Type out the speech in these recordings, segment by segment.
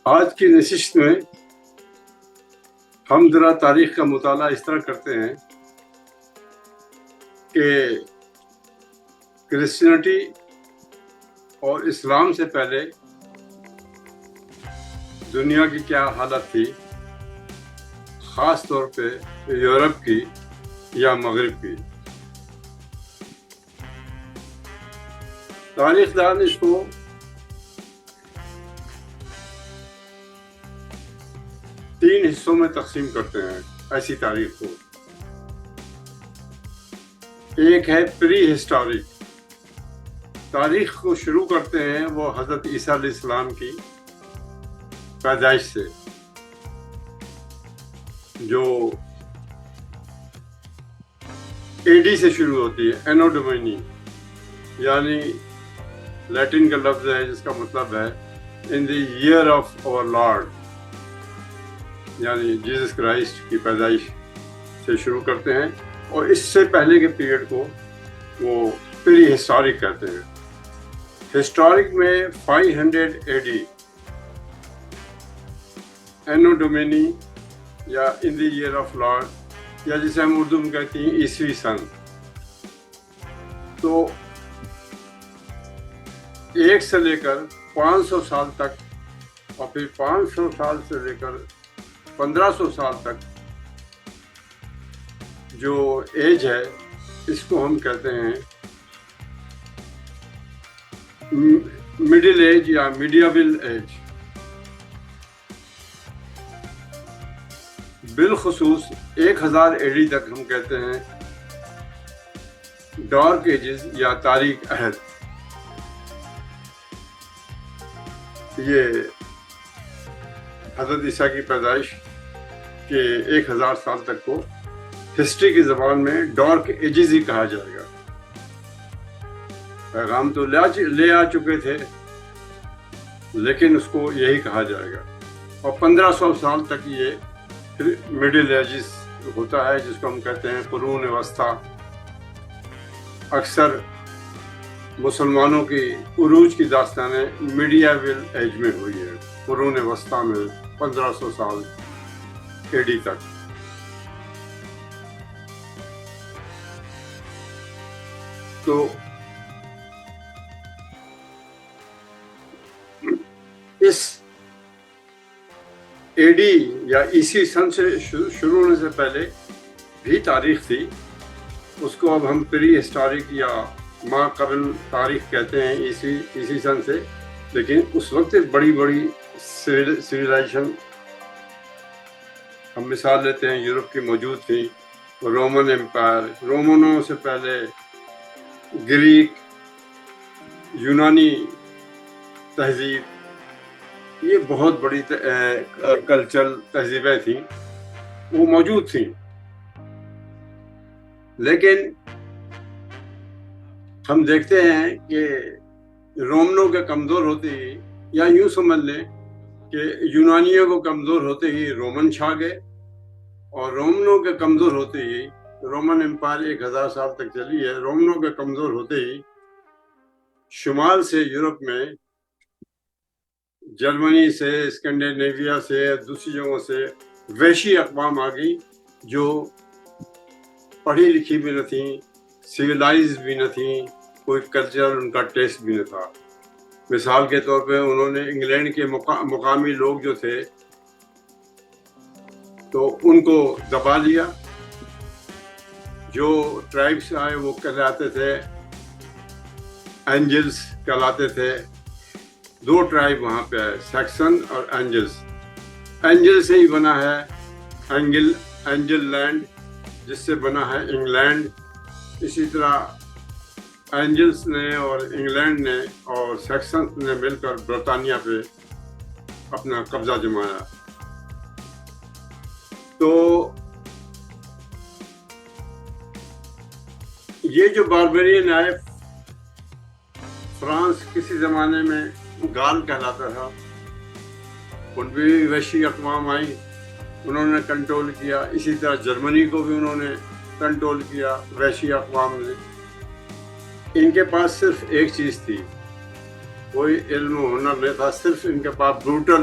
آج کی نشست میں ہم ذرا تاریخ کا مطالعہ اس طرح کرتے ہیں کہ کرسچینٹی اور اسلام سے پہلے دنیا کی کیا حالت تھی، خاص طور پہ یورپ کی یا مغرب کی۔ تاریخ دان اس کو تین حصوں میں تقسیم کرتے ہیں، ایسی تاریخ کو۔ ایک ہے پری ہسٹورک، تاریخ کو شروع کرتے ہیں وہ حضرت عیسیٰ علیہ السلام کی پیدائش سے، جو اے ڈی سے شروع ہوتی ہے، اینو ڈومینی، یعنی لیٹن کا لفظ ہے جس کا مطلب ہے ان دی ایئر آف اور لارڈ، یعنی جیسس کرائسٹ کی پیدائش سے شروع کرتے ہیں، اور اس سے پہلے کے پیریڈ کو وہ پری ہسٹورک کہتے ہیں۔ ہسٹورک میں 500 اے ڈی، اینو ڈومینی یا ان دی ایئر آف لارڈ، یا جسے ہم اردو میں کہتے ہیں عیسوی سن۔ تو 1 سے لے کر 500 سال تک، اور پھر 500 سال سے لے کر 1500 سال تک جو ایج ہے، اس کو ہم کہتے ہیں مڈل ایج یا میڈیول ایج۔ بالخصوص 1000 اے ڈی تک ہم کہتے ہیں ڈارک ایجز یا تاریک عہد۔ یہ حضرت عیسیٰ کی پیدائش کے 1000 سال تک کو ہسٹری کی زبان میں ڈارک ایجز ہی کہا جائے گا۔ پیغام تو لے آ چکے تھے، لیکن اس کو یہی کہا جائے گا۔ اور 1500 سال تک یہ پھر مڈل ایجز ہوتا ہے، جس کو ہم کہتے ہیں قرون وسطیٰ۔ اکثر مسلمانوں کی عروج کی داستانیں میڈیول ایج میں ہوئی ہے، قرون وسطیٰ میں 1500 سال اے ڈی تک۔ تو اس اے ڈی یا عیسوی سن سے شروع ہونے سے پہلے بھی تاریخ تھی، اس کو اب ہم پری ہسٹورک یا ما قبل تاریخ کہتے ہیں عیسوی سن سے۔ لیکن اس وقت بڑی بڑی سویلائزیشن، ہم مثال لیتے ہیں یورپ کی موجود تھی، رومن امپائر، رومنوں سے پہلے گریک، یونانی تہذیب، یہ بہت بڑی کلچرل تہذیبیں تھیں، وہ موجود تھیں۔ لیکن ہم دیکھتے ہیں کہ رومنوں کے کمزور ہوتے ہی، یا یوں سمجھ لیں کہ یونانیوں کو کمزور ہوتے ہی رومن چھا گئے، اور رومنوں کے کمزور ہوتے ہی، رومن امپائر 1000 سال تک چلی ہے، رومنوں کے کمزور ہوتے ہی شمال سے یورپ میں جرمنی سے، اسکینڈینیویا سے، دوسری جگہوں سے ویشی اقوام آ گئی، جو پڑھی لکھی بھی نہ تھیں، سویلائز بھی نہ تھیں، کوئی کلچرل ان کا ٹیسٹ بھی نہ تھا۔ مثال کے طور پہ انہوں نے انگلینڈ کے مقامی لوگ جو تھے تو ان کو دبا لیا۔ جو ٹرائبس آئے وہ کہلاتے تھے اینجلز کہلاتے تھے۔ 2 ٹرائب وہاں پہ آئے، سیکسن اور اینجلز۔ اینجل سے ہی بنا ہے اینجل لینڈ، جس سے بنا ہے انگلینڈ۔ اسی طرح اینجلز نے اور انگلینڈ نے اور سیکسنز نے مل کر برطانیہ پہ اپنا قبضہ جمایا۔ تو یہ جو باربرین آئے، فرانس کسی زمانے میں گال کہلاتا تھا، ان پہ بھی وحشی اقوام آئی، انہوں نے کنٹرول کیا۔ اسی طرح جرمنی کو بھی انہوں نے کنٹرول کیا وحشی اقوام نے۔ ان کے پاس صرف ایک چیز تھی، کوئی علم و ہنر نہیں تھا، صرف ان کے پاس بروٹل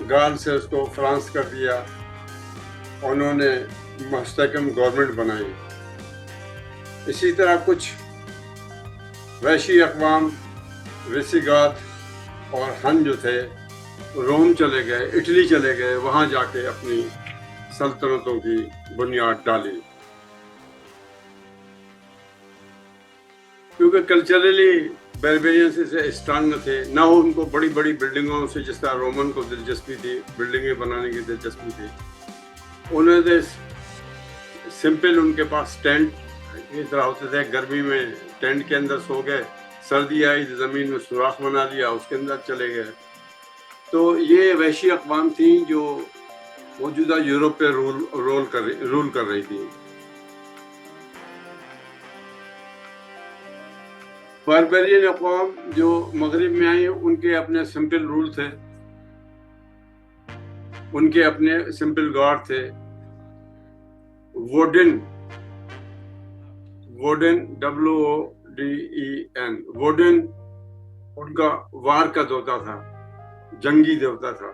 گال سے اس کو فرانس کر دیا. انہوں نے مستحکم گورنمنٹ بنائی. اسی طرح کچھ ویشی اقوام ویسیگات اور ہن جو تھے روم چلے گئے, اٹلی چلے گئے, وہاں جا کے اپنی سلطنتوں کی بنیاد ڈالی. کیونکہ کلچرلی بیربیرین سے اسٹرانگ نہ تھے, نہ ان کو بڑی بڑی بلڈنگوں سے جس طرح رومن کو دلچسپی تھی, بلڈنگیں بنانے کی دلچسپی تھی. انہوں نے سمپل, ان کے پاس ٹینٹ اس طرح ہوتے تھے, گرمی میں ٹینٹ کے اندر سو گئے, سردی آئی تو زمین میں سوراخ بنا لیا, اس کے اندر چلے گئے. تو یہ وحشی اقوام تھیں جو موجودہ یورپ پہ رول کر رہی تھیں. باربرین اقوام جو مغرب میں آئی, ان کے اپنے سمپل رول تھے, ان کے اپنے سمپل گاڈ تھے. ووڈن WODEN, ووڈن ان کا وار کا دیوتا تھا, جنگی دیوتا تھا,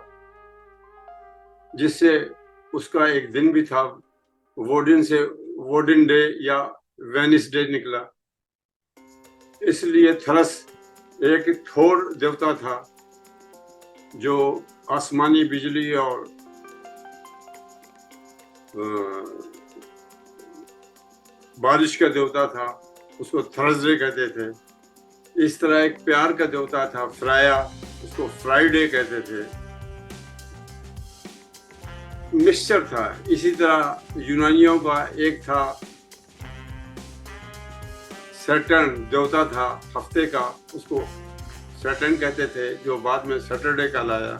جس سے اس کا ایک دن بھی تھا. ووڈن سے ووڈن ڈے یا وینس ڈے نکلا. اس لیے تھرس ایک تھور دیوتا تھا جو آسمانی بجلی اور بارش کا دیوتا تھا, اس کو تھرسڈے کہتے تھے. اس طرح ایک پیار کا دیوتا تھا فرایا, اس کو فرائیڈے کہتے تھے. مکسچر تھا. اسی طرح یونانیوں کا ایک تھا سیٹرن, دیوتا تھا ہفتے کا, اس کو سیٹرن کہتے تھے, جو بعد میں سیٹرڈے کہلایا.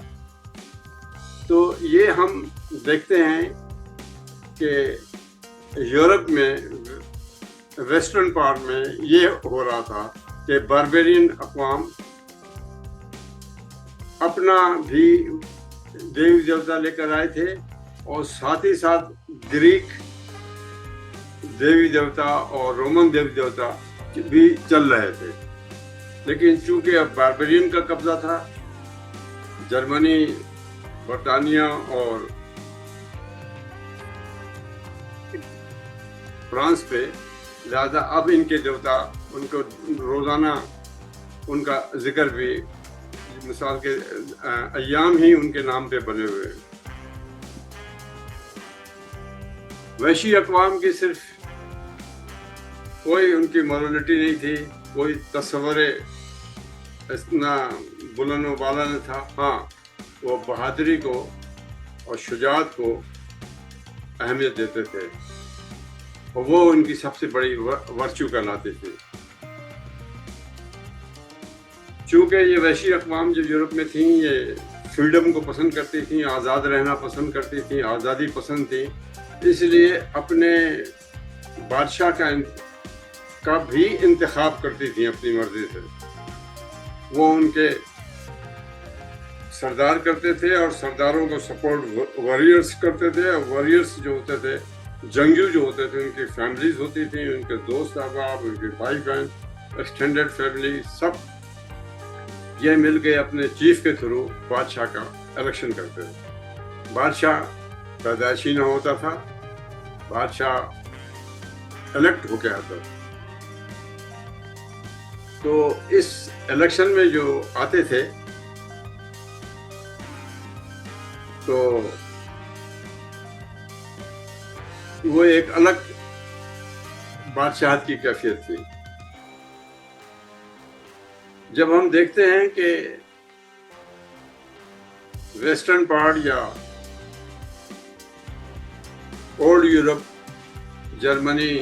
تو یہ ہم دیکھتے ہیں کہ یورپ میں ویسٹرن پارٹ میں یہ ہو رہا تھا کہ باربیرین اقوام اپنا بھی دیوی دیوتا لے کر آئے تھے, اور ساتھ ہی ساتھ گریک دیوی دیوتا اور رومن دیوی دیوتا بھی چل رہے تھے. لیکن چونکہ اب باربیرین کا قبضہ تھا جرمنی, برطانیہ اور فرانس پہ, لہذا اب ان کے دیوتا, ان کو روزانہ ان کا ذکر بھی, مثال کے ایام ہی ان کے نام پہ بنے ہوئے. وحشی اقوام کی صرف کوئی ان کی مورالٹی نہیں تھی, کوئی تصور اتنا بلند و بالا نہ تھا. ہاں, وہ بہادری کو اور شجاعت کو اہمیت دیتے تھے, اور وہ ان کی سب سے بڑی ورچو کہلاتے تھے. چونکہ یہ وحشی اقوام جو یورپ میں تھیں, یہ فریڈم کو پسند کرتی تھیں, آزاد رہنا پسند کرتی تھیں, آزادی پسند تھیں, اس لیے اپنے بادشاہ کا بھی انتخاب کرتی تھیں اپنی مرضی سے. وہ ان کے سردار کرتے تھے, اور سرداروں کو سپورٹ واریئرس کرتے تھے. اور واریئرس جو ہوتے تھے, جنگجو جو ہوتے تھے, ان کی فیملیز ہوتی تھیں, ان کے دوست احباب, ان کے بھائی بہن, ایکسٹینڈیڈ فیملی, سب یہ مل کے اپنے چیف کے تھرو بادشاہ کا الیکشن کرتے تھے. بادشاہ پیدائشی نہ ہوتا تھا, بادشاہ الیکٹ ہو کے آتا تھا. تو اس الیکشن میں جو آتے تھے تو وہ ایک الگ بادشاہت کی کیفیت تھی. جب ہم دیکھتے ہیں کہ ویسٹرن پارٹ یا اولڈ یورپ, جرمنی,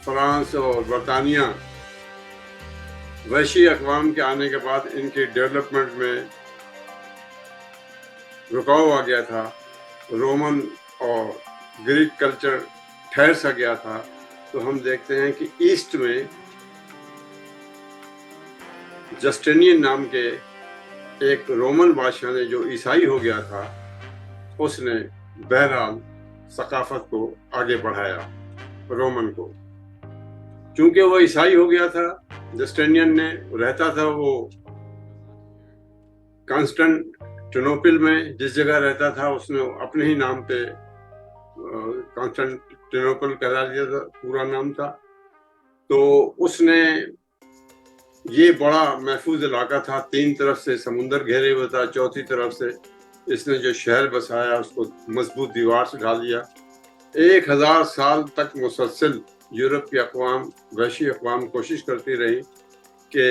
فرانس اور برطانیہ, وحشی اقوام کے آنے کے بعد ان کی ڈیولپمنٹ میں رکاو آ گیا تھا, رومن اور گریک کلچر ٹھہر سا گیا تھا. تو ہم دیکھتے ہیں کہ ایسٹ میں جسٹینین نام کے ایک رومن بادشاہ نے, جو عیسائی ہو گیا تھا, اس نے بہرحال ثقافت کو آگے بڑھایا رومن کو. چونکہ وہ عیسائی ہو گیا تھا, جسٹینین نے رہتا تھا وہ ٹنوپل میں جس جگہ رہتا تھا اس نے اپنے ہی نام پہ کانسٹنٹینوپل کہلا دیا تھا، پورا نام تھا. تو اس نے یہ بڑا محفوظ علاقہ تھا، 3 طرف سے سمندر گھیرے ہوئے تھا، چوتھی طرف سے اس نے جو شہر بسایا اس کو مضبوط دیوار سے ڈال دیا. 1000 سال تک مسلسل یورپ کی اقوام، وحشی اقوام کوشش کرتی رہی کہ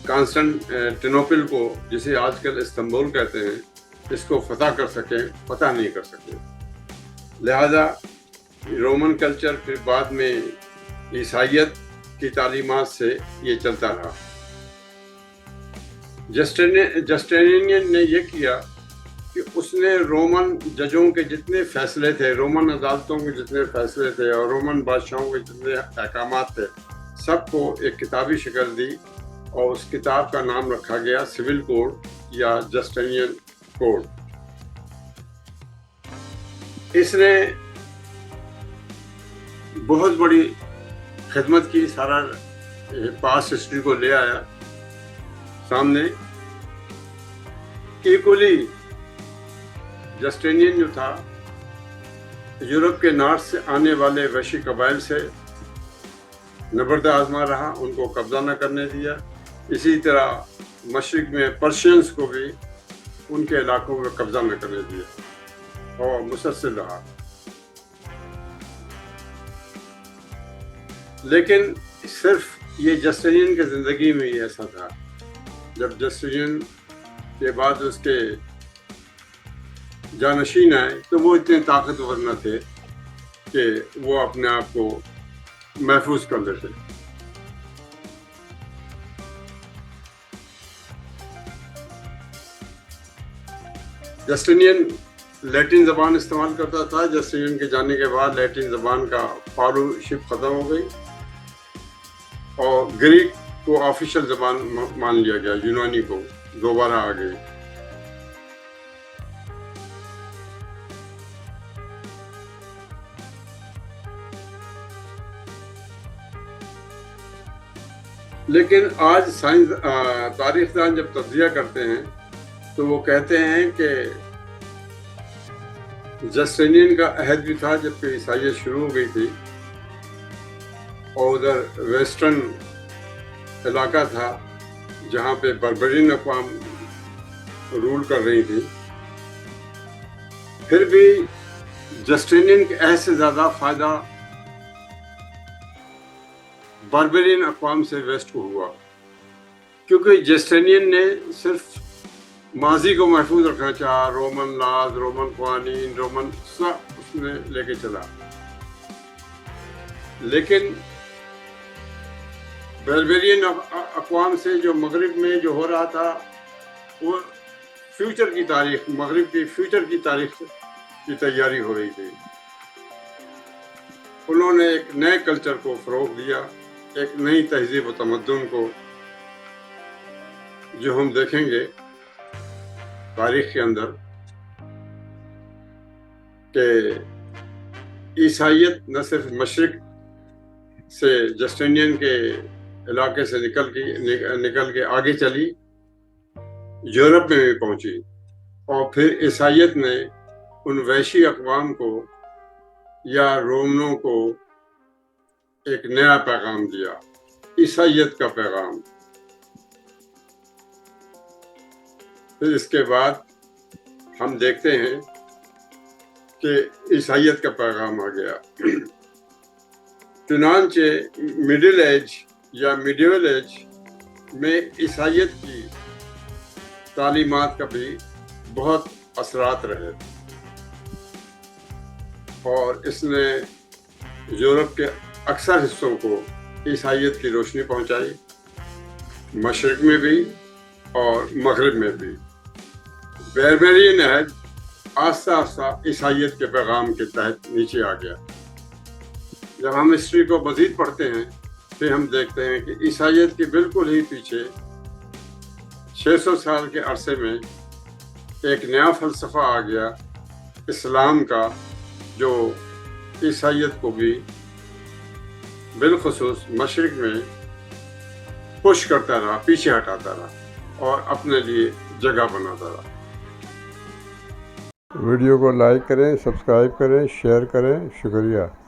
کانسٹنٹینوپل کو، جسے آج کل استنبول کہتے ہیں، اس کو فتح کر سکیں، فتح نہیں کر سکے. لہذا رومن کلچر، پھر بعد میں عیسائیت کی تعلیمات سے یہ چلتا رہا. جسٹینین نے یہ کیا کہ اس نے رومن ججوں کے جتنے فیصلے تھے، رومن عدالتوں کے جتنے فیصلے تھے اور رومن بادشاہوں کے جتنے احکامات تھے، سب کو ایک کتابی شکل دی اور اس کتاب کا نام رکھا گیا سول کوڈ یا جسٹینین کوڈ. اس نے بہت بڑی خدمت کی، سارا پاسٹ ہسٹری کو لے آیا سامنے. ایکولی جسٹینین جو تھا یورپ کے نارتھ سے آنے والے وحشی قبائل سے نبرد آزما رہا، ان کو قبضہ نہ کرنے دیا. اسی طرح مشرق میں پرشینز کو بھی ان کے علاقوں میں قبضہ نہ کرنے دیا اور مسلسل رہا. لیکن صرف یہ جسٹینین کی زندگی میں ہی ایسا تھا. جب جسٹینین کے بعد اس کے جانشین آئے تو وہ اتنے طاقتور نہ تھے کہ وہ اپنے آپ کو محفوظ کر لیتے. جسٹینین لیٹن زبان استعمال کرتا تھا. جسٹینین کے جانے کے بعد لیٹن زبان کا فالوشپ ختم ہو گئی اور گریک کو آفیشل زبان مان لیا گیا، یونانی کو دوبارہ آ گئی. لیکن آج تاریخ دان جب تجزیہ کرتے ہیں تو وہ کہتے ہیں کہ جسٹینین کا عہد بھی تھا جب کہ عیسائیت شروع ہو گئی تھی اور ادھر ویسٹرن علاقہ تھا جہاں پہ بربرین اقوام رول کر رہی تھی. پھر بھی جسٹینین کے عہد سے زیادہ فائدہ بربرین اقوام سے ویسٹ کو ہوا، کیونکہ جسٹینین نے صرف ماضی کو محفوظ رکھنا چاہا. رومن لاز، رومن قوانین، رومن سب اس میں لے کے چلا. لیکن بربرین اقوام سے جو مغرب میں جو ہو رہا تھا وہ فیوچر کی تاریخ، مغرب کی فیوچر کی تاریخ کی تیاری ہو رہی تھی. انہوں نے ایک نئے کلچر کو فروغ دیا، ایک نئی تہذیب و تمدن کو، جو ہم دیکھیں گے تاریخ کے اندر کہ عیسائیت نہ صرف مشرق سے جسٹینین کے علاقے سے نکل کے آگے چلی، یورپ میں بھی پہنچی اور پھر عیسائیت نے ان وحشی اقوام کو یا رومنوں کو ایک نیا پیغام دیا، عیسائیت کا پیغام. پھر اس کے بعد ہم دیکھتے ہیں کہ عیسائیت کا پیغام آ گیا. چنانچہ مڈل ایج یا میڈیول ایج میں عیسائیت کی تعلیمات کا بھی بہت اثرات رہے اور اس نے یورپ کے اکثر حصوں کو عیسائیت کی روشنی پہنچائی، مشرق میں بھی اور مغرب میں بھی. بربرین عہد آہستہ آہستہ عیسائیت کے پیغام کے تحت نیچے آ گیا. جب ہم ہسٹری کو مزید پڑھتے ہیں پھر ہم دیکھتے ہیں کہ عیسائیت کے بالکل ہی پیچھے 600 سال کے عرصے میں ایک نیا فلسفہ آ گیا اسلام کا، جو عیسائیت کو بھی بالخصوص مشرق میں پش کرتا رہا، پیچھے ہٹاتا رہا. اور اپنے لیے جگہ بناتا رہا۔ ویڈیو کو لائک کریں، سبسکرائب کریں، شیئر کریں، شکریہ۔